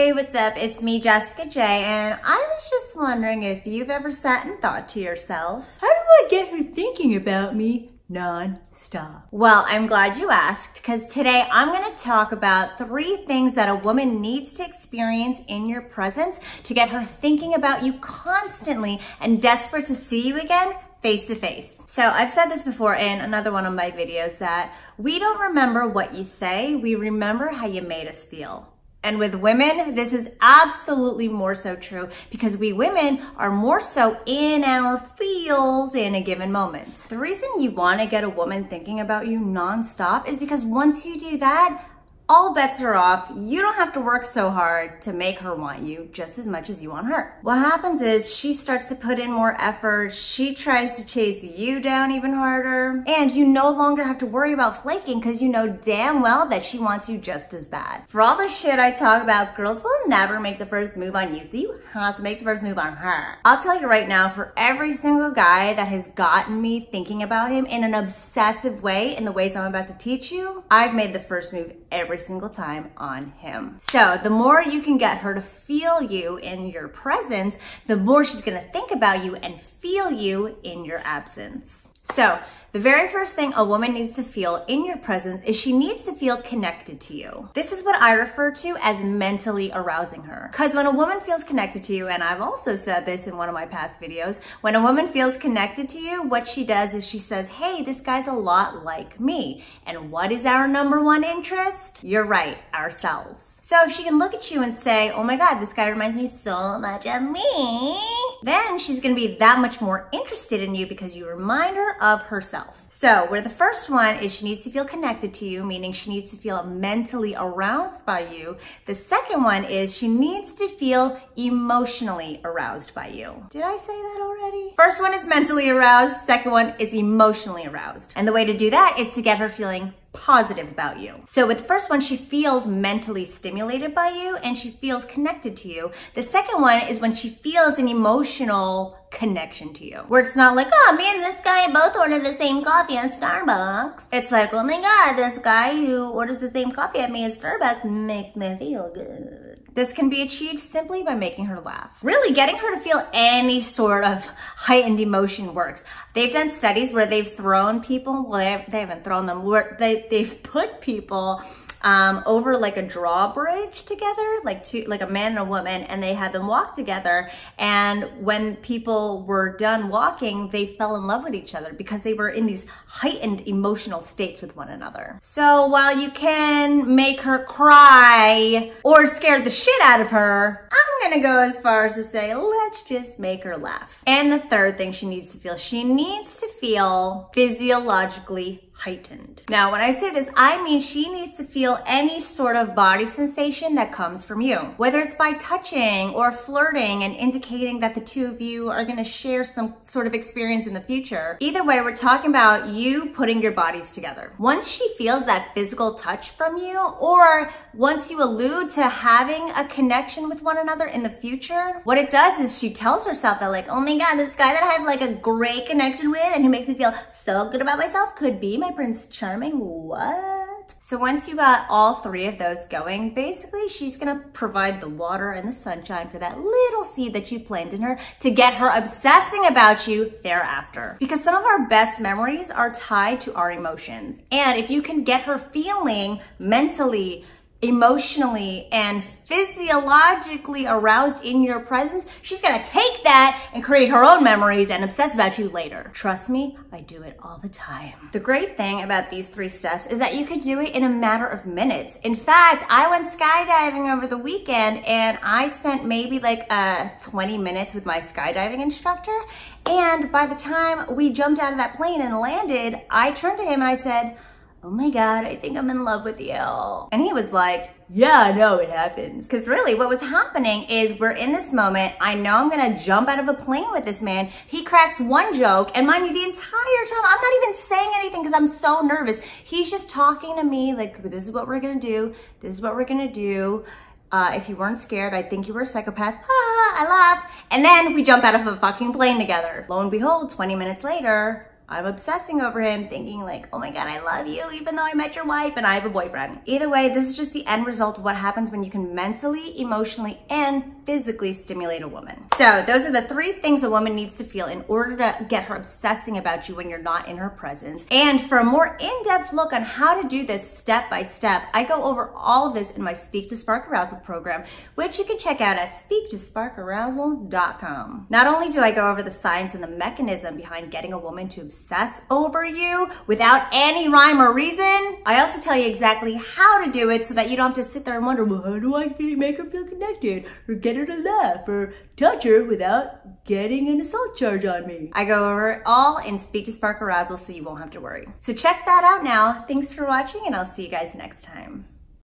Hey, what's up? It's me, Jessica J, and I was just wondering if you've ever sat and thought to yourself, how do I get her thinking about me non-stop? Well, I'm glad you asked, because today I'm going to talk about 3 things that a woman needs to experience in your presence to get her thinking about you constantly and desperate to see you again face to face. So I've said this before in another one of my videos that we don't remember what you say, we remember how you made us feel. And with women, this is absolutely more so true because we women are more so in our feels in a given moment. The reason you want to get a woman thinking about you nonstop is because once you do that, all bets are off. You don't have to work so hard to make her want you just as much as you want her. What happens is she starts to put in more effort. She tries to chase you down even harder. And you no longer have to worry about flaking because you know damn well that she wants you just as bad. For all the shit I talk about, girls will never make the first move on you, so you have to make the first move on her. I'll tell you right now, for every single guy that has gotten me thinking about him in an obsessive way in the ways I'm about to teach you, I've made the first move every single time on him. So the more you can get her to feel you in your presence, the more she's gonna think about you and feel you in your absence. So the very first thing a woman needs to feel in your presence is she needs to feel connected to you. This is what I refer to as mentally arousing her. Because when a woman feels connected to you, and I've also said this in one of my past videos, when a woman feels connected to you, what she does is she says, hey, this guy's a lot like me. And what is our number one interest? You're right, ourselves. So if she can look at you and say, oh my God, this guy reminds me so much of me, then she's gonna be that much more interested in you because you remind her of herself. So where the first one is she needs to feel connected to you, meaning she needs to feel mentally aroused by you. The second one is she needs to feel emotionally aroused by you. Did I say that already? First one is mentally aroused, second one is emotionally aroused. And the way to do that is to get her feeling positive about you. So with the first one, she feels mentally stimulated by you and she feels connected to you. The second one is when she feels an emotional connection to you, where it's not like, oh, me and this guy both order the same coffee at Starbucks. It's like, oh my God, this guy who orders the same coffee at me at Starbucks makes me feel good. This can be achieved simply by making her laugh. Really, getting her to feel any sort of heightened emotion works. They've done studies where they've thrown people, well, they haven't thrown them, where they've put people over like a drawbridge together, like a man and a woman, and they had them walk together. And when people were done walking, they fell in love with each other because they were in these heightened emotional states with one another. So while you can make her cry or scare the shit out of her, I'm gonna go as far as to say, let's just make her laugh. And the third thing she needs to feel physiologically heightened. Now, when I say this, I mean she needs to feel any sort of body sensation that comes from you, whether it's by touching or flirting and indicating that the two of you are going to share some sort of experience in the future. Either way, we're talking about you putting your bodies together. Once she feels that physical touch from you, or once you allude to having a connection with one another in the future, what it does is she tells herself that like, oh my God, this guy that I have like a great connection with and who makes me feel so good about myself could be my Prince Charming. What? So once you got all 3 of those going, basically she's gonna provide the water and the sunshine for that little seed that you planted in her to get her obsessing about you thereafter. Because some of our best memories are tied to our emotions. And if you can get her feeling mentally, emotionally, and physiologically aroused in your presence, she's gonna take that and create her own memories and obsess about you later. Trust me, I do it all the time. The great thing about these 3 steps is that you could do it in a matter of minutes. In fact, I went skydiving over the weekend and I spent maybe like 20 minutes with my skydiving instructor. And by the time we jumped out of that plane and landed, I turned to him and I said, oh my God, I think I'm in love with you. And he was like, yeah, no, it happens. Because really what was happening is we're in this moment. I know I'm gonna jump out of a plane with this man. He cracks one joke, and mind you, the entire time, I'm not even saying anything because I'm so nervous. He's just talking to me like, this is what we're gonna do. This is what we're gonna do. If you weren't scared, I'd think you were a psychopath. I laugh. And then we jump out of a fucking plane together. Lo and behold, 20 minutes later, I'm obsessing over him, thinking like, oh my God, I love you, even though I met your wife and I have a boyfriend. Either way, this is just the end result of what happens when you can mentally, emotionally, and physically stimulate a woman. So those are the 3 things a woman needs to feel in order to get her obsessing about you when you're not in her presence. And for a more in-depth look on how to do this step by step, I go over all of this in my Speak to Spark Arousal program, which you can check out at speaktosparkarousal.com. Not only do I go over the science and the mechanism behind getting a woman to obsess over you without any rhyme or reason, I also tell you exactly how to do it so that you don't have to sit there and wonder, well, how do I make her feel connected or get her to laugh or touch her without getting an assault charge on me. I go over it all in Speak to Spark Arousal so you won't have to worry. So check that out now. Thanks for watching and I'll see you guys next time.